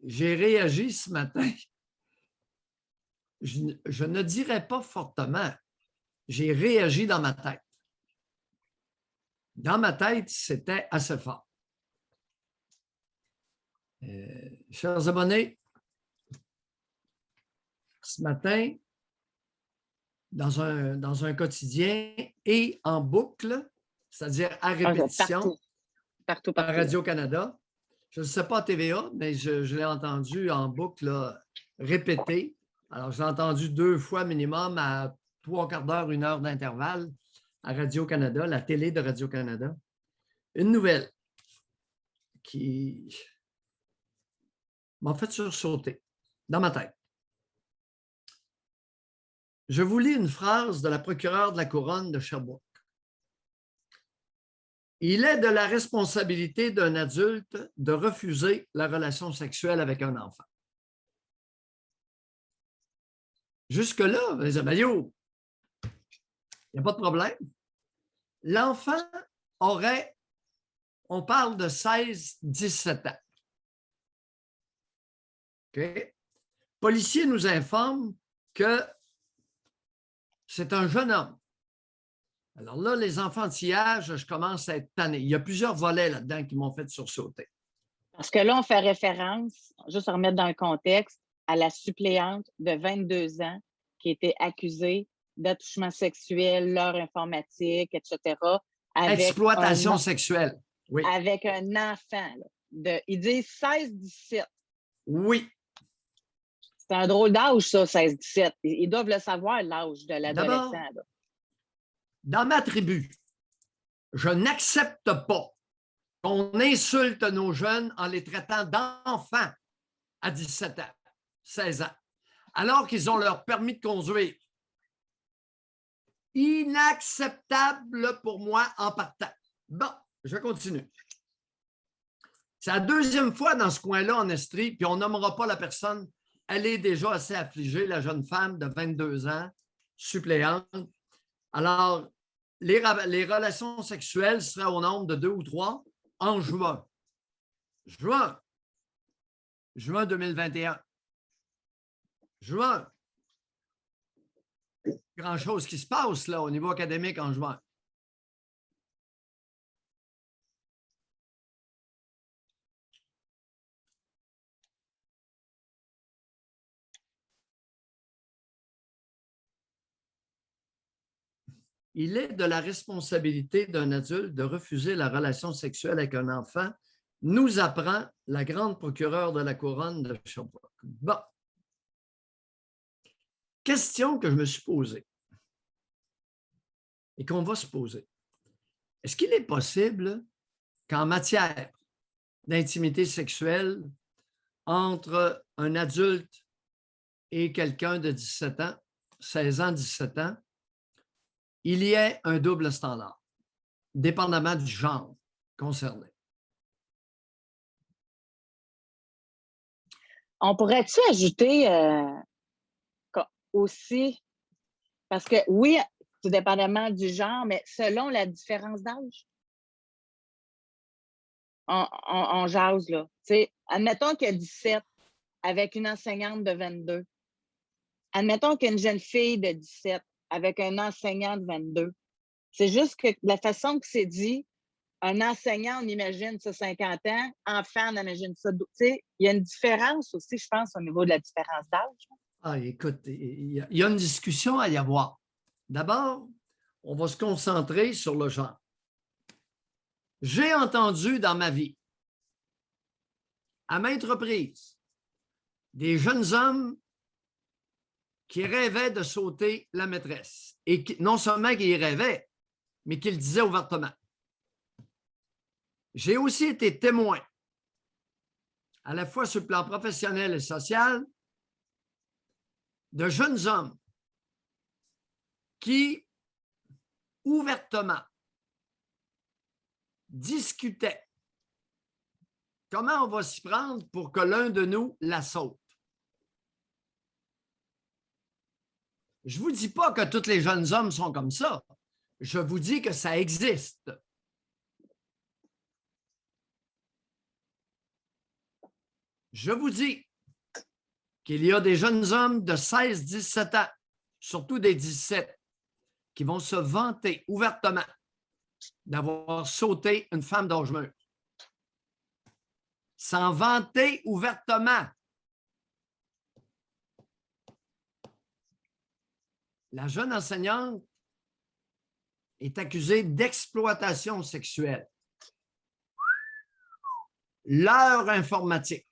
j'ai réagi ce matin. Je ne dirais pas fortement. J'ai réagi dans ma tête. Dans ma tête, c'était assez fort. Chers abonnés, ce matin, dans un quotidien et en boucle, c'est-à-dire à répétition, partout. à Radio-Canada. Je ne sais pas à TVA, mais je l'ai entendu en boucle là, répété. Alors, je l'ai entendu 2 fois minimum à 3/4 d'heure, 1 heure d'intervalle à Radio-Canada, la télé de Radio-Canada. Une nouvelle qui m'a fait sursauter dans ma tête. Je vous lis une phrase de la procureure de la Couronne de Sherbrooke. Il est de la responsabilité d'un adulte de refuser la relation sexuelle avec un enfant. Jusque-là, les amis, il n'y a pas de problème. L'enfant aurait, on parle de 16-17 ans. OK? Policier nous informe que c'est un jeune homme. Alors là, les enfantillages, je commence à être tanné. Il y a plusieurs volets là-dedans qui m'ont fait sursauter. Parce que là, on fait référence, juste à remettre dans le contexte, à la suppléante de 22 ans qui a été accusée d'attouchement sexuel, leurre informatique, etc. Exploitation sexuelle. Oui. Avec un enfant. Ils disent 16-17. Oui. C'est un drôle d'âge, ça, 16-17. Ils doivent le savoir, l'âge de l'adolescent. D'abord, dans ma tribu, je n'accepte pas qu'on insulte nos jeunes en les traitant d'enfants à 17 ans, 16 ans, alors qu'ils ont leur permis de conduire. Inacceptable pour moi en partant. Bon, je continue. C'est la 2e fois dans ce coin-là en Estrie, puis on nommera pas la personne. Elle est déjà assez affligée, la jeune femme de 22 ans, suppléante. Alors, les relations sexuelles seraient au nombre de 2 ou 3 en juin. Juin 2021. Juin. Grand-chose qui se passe là au niveau académique en juin. Il est de la responsabilité d'un adulte de refuser la relation sexuelle avec un enfant, nous apprend la grande procureure de la Couronne de Sherbrooke. Bon. Question que je me suis posée et qu'on va se poser. Est-ce qu'il est possible qu'en matière d'intimité sexuelle entre un adulte et quelqu'un de 17 ans, 16 ans, 17 ans, il y ait un double standard, dépendamment du genre concerné? On pourrait-tu ajouter aussi, parce que oui, tout dépendamment du genre, mais selon la différence d'âge, on jase, là. T'sais, admettons qu'il y a 17 avec une enseignante de 22. Admettons qu'il y a une jeune fille de 17 avec un enseignant de 22. C'est juste que la façon que c'est dit, un enseignant, on imagine ça 50 ans, enfant, on imagine ça. Il y a une différence aussi, je pense, au niveau de la différence d'âge. Ah, écoute, il y a une discussion à y avoir. D'abord, on va se concentrer sur le genre. J'ai entendu dans ma vie, à maintes reprises, des jeunes hommes qui rêvaient de sauter la maîtresse. Et non seulement qu'ils rêvaient, mais qu'ils le disaient ouvertement. J'ai aussi été témoin, à la fois sur le plan professionnel et social, de jeunes hommes qui, ouvertement, discutaient comment on va s'y prendre pour que l'un de nous la saute. Je ne vous dis pas que tous les jeunes hommes sont comme ça. Je vous dis que ça existe. Je vous dis qu'il y a des jeunes hommes de 16-17 ans, surtout des 17, qui vont se vanter ouvertement d'avoir sauté une femme d'âge mûr. S'en vanter ouvertement. La jeune enseignante est accusée d'exploitation sexuelle. L'heure informatique.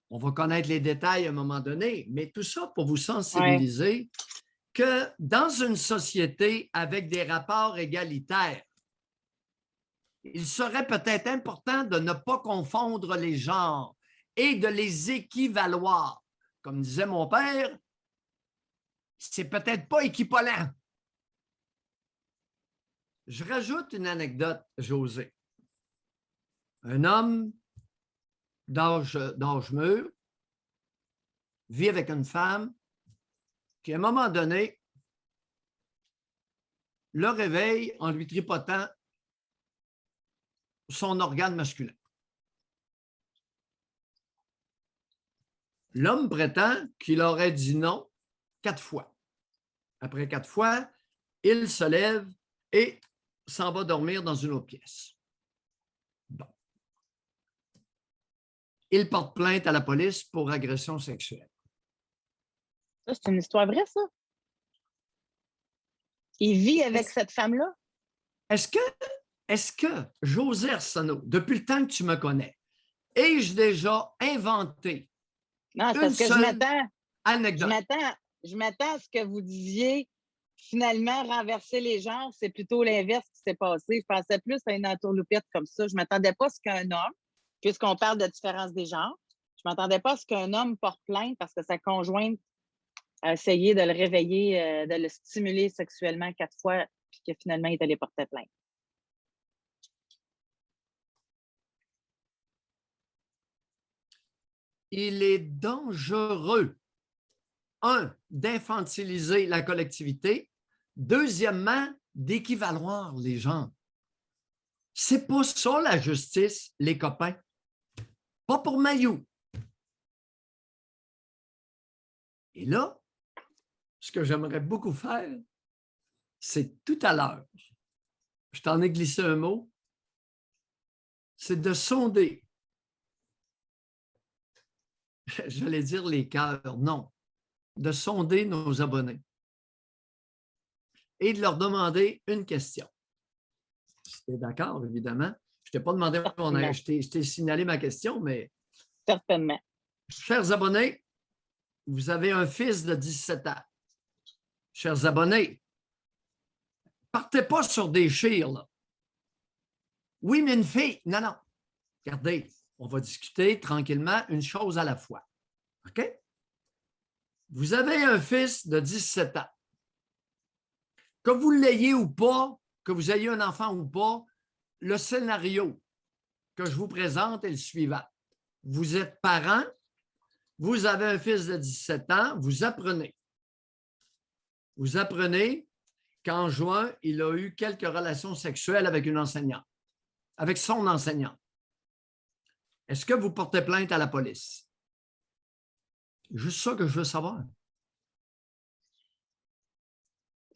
On va connaître les détails à un moment donné, mais tout ça pour vous sensibiliser que dans une société avec des rapports égalitaires, il serait peut-être important de ne pas confondre les genres et de les équivaloir. Comme disait mon père, c'est peut-être pas équivalent. Je rajoute une anecdote, José. Un homme d'âge mûr vit avec une femme qui, à un moment donné, le réveille en lui tripotant son organe masculin. L'homme prétend qu'il aurait dit non 4 fois. Après 4 fois, il se lève et s'en va dormir dans une autre pièce. Bon. Il porte plainte à la police pour agression sexuelle. Ça, c'est une histoire vraie, ça? Il vit avec cette femme-là? Est-ce que, José Arsenault, depuis le temps que tu me connais, ai-je déjà inventé Non, c'est une parce que seule anecdote? Je m'attends à ce que vous disiez finalement renverser les genres, c'est plutôt l'inverse qui s'est passé. Je pensais plus à une entourloupette comme ça. Je ne m'attendais pas à ce qu'un homme, puisqu'on parle de différence des genres, je ne m'attendais pas à ce qu'un homme porte plainte parce que sa conjointe a essayé de le réveiller, de le stimuler sexuellement 4 fois, puis que finalement, il est allé porter plainte. Il est dangereux, un, d'infantiliser la collectivité, deuxièmement, d'équivaloir les gens. C'est pas ça la justice, les copains. Pas pour Mayou. Et là, ce que j'aimerais beaucoup faire, c'est tout à l'heure, je t'en ai glissé un mot, c'est de sonder, j'allais dire les cœurs, non, de sonder nos abonnés et de leur demander une question. Si tu es d'accord, évidemment. Je ne t'ai pas demandé, je t'ai signalé ma question, mais... Certainement. Chers abonnés, vous avez un fils de 17 ans. Chers abonnés, partez pas sur des chires, là. Oui, mais une fille. Non, non. Regardez, on va discuter tranquillement une chose à la fois. OK? Vous avez un fils de 17 ans. Que vous l'ayez ou pas, que vous ayez un enfant ou pas, le scénario que je vous présente est le suivant. Vous êtes parent, vous avez un fils de 17 ans, vous apprenez. Vous apprenez qu'en juin, il a eu quelques relations sexuelles avec une enseignante, avec son enseignante. Est-ce que vous portez plainte à la police? Juste ça que je veux savoir.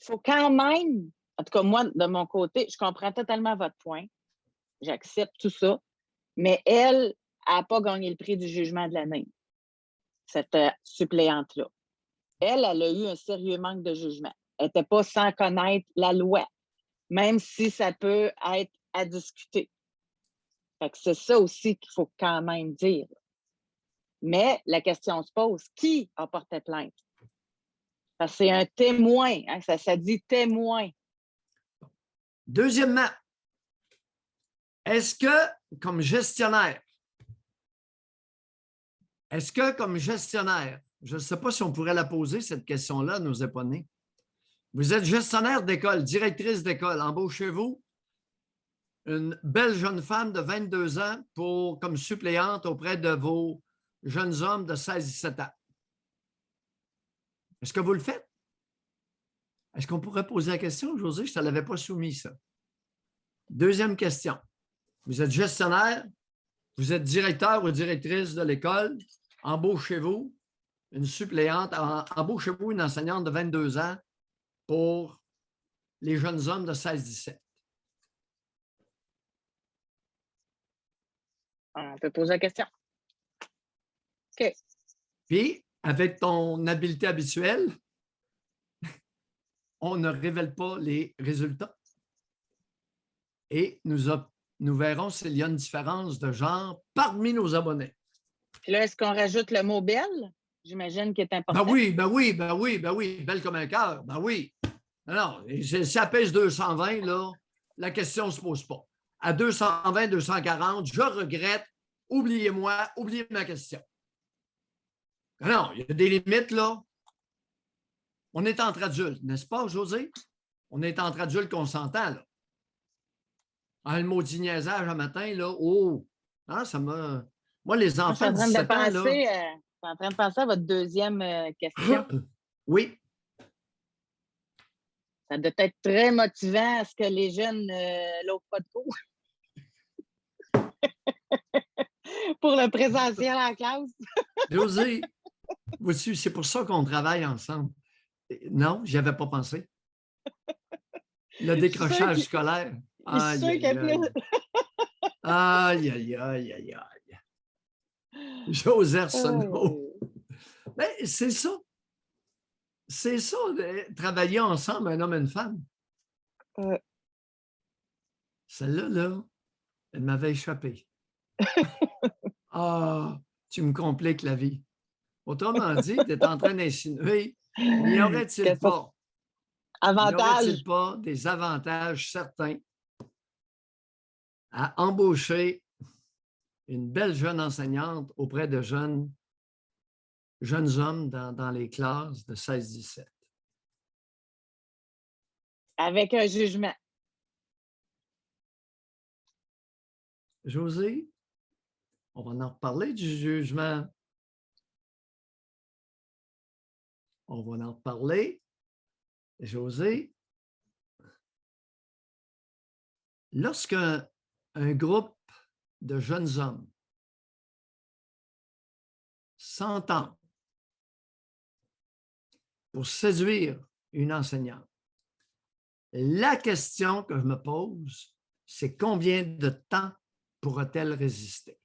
Il faut quand même, en tout cas, moi, de mon côté, je comprends totalement votre point. J'accepte tout ça. Mais elle n'a pas gagné le prix du jugement de l'année, cette suppléante-là. Elle a eu un sérieux manque de jugement. Elle n'était pas sans connaître la loi, même si ça peut être à discuter. Fait que c'est ça aussi qu'il faut quand même dire. Mais la question se pose, qui a porté plainte? Parce que c'est un témoin, hein, ça dit témoin. Deuxièmement, est-ce que, comme gestionnaire, je ne sais pas si on pourrait la poser, cette question-là, nos abonnés. Vous êtes gestionnaire d'école, directrice d'école, embauchez-vous une belle jeune femme de 22 ans comme suppléante auprès de vos jeunes hommes de 16-17 ans. Est-ce que vous le faites? Est-ce qu'on pourrait poser la question, José? Je ne te l'avais pas soumis, ça. Deuxième question. Vous êtes gestionnaire, Vous êtes directeur ou directrice de l'école, embauchez-vous une suppléante, embauchez-vous une enseignante de 22 ans pour les jeunes hommes de 16-17. On peut poser la question. OK. Puis, avec ton habileté habituelle, on ne révèle pas les résultats. Et nous verrons s'il y a une différence de genre parmi nos abonnés. Puis là, est-ce qu'on rajoute le mot belle? J'imagine qu'il est important. Ben oui, ben oui, ben oui, ben oui. Belle comme un cœur, ben oui. Non, si ça pèse 220, là, la question ne se pose pas. À 220, 240, je regrette. Oubliez-moi, oubliez ma question. Non, il y a des limites, là. On est entre adultes, n'est-ce pas, José? On est entre adultes qu'on s'entend, là. Ah, le maudit niaisage un matin, là, oh! Ah, ça m'a... Moi, les enfants de 17 ans, là... Je suis en train de penser à votre deuxième question. Oui. Ça doit être très motivant à ce que les jeunes l'offrent pas de cours. Pour le présentiel en classe. José, vois-tu, c'est pour ça qu'on travaille ensemble. Non, j'y avais pas pensé. Le décrochage scolaire. Aïe, aïe, aïe. Aïe, aïe, aïe, aïe, aïe. José Arsenault. Mais c'est ça. C'est ça, travailler ensemble, un homme et une femme. Celle-là, là, elle m'avait échappé. Ah, tu me compliques la vie. Autrement dit, tu es en train d'insinuer, n'y aurait-il pas, des avantages certains à embaucher une belle jeune enseignante auprès de jeunes hommes dans les classes de 16-17? Avec un jugement. José, on va en reparler du jugement. On va en reparler. José, lorsqu'un groupe de jeunes hommes s'entend pour séduire une enseignante, la question que je me pose, c'est combien de temps pourra-t-elle résister?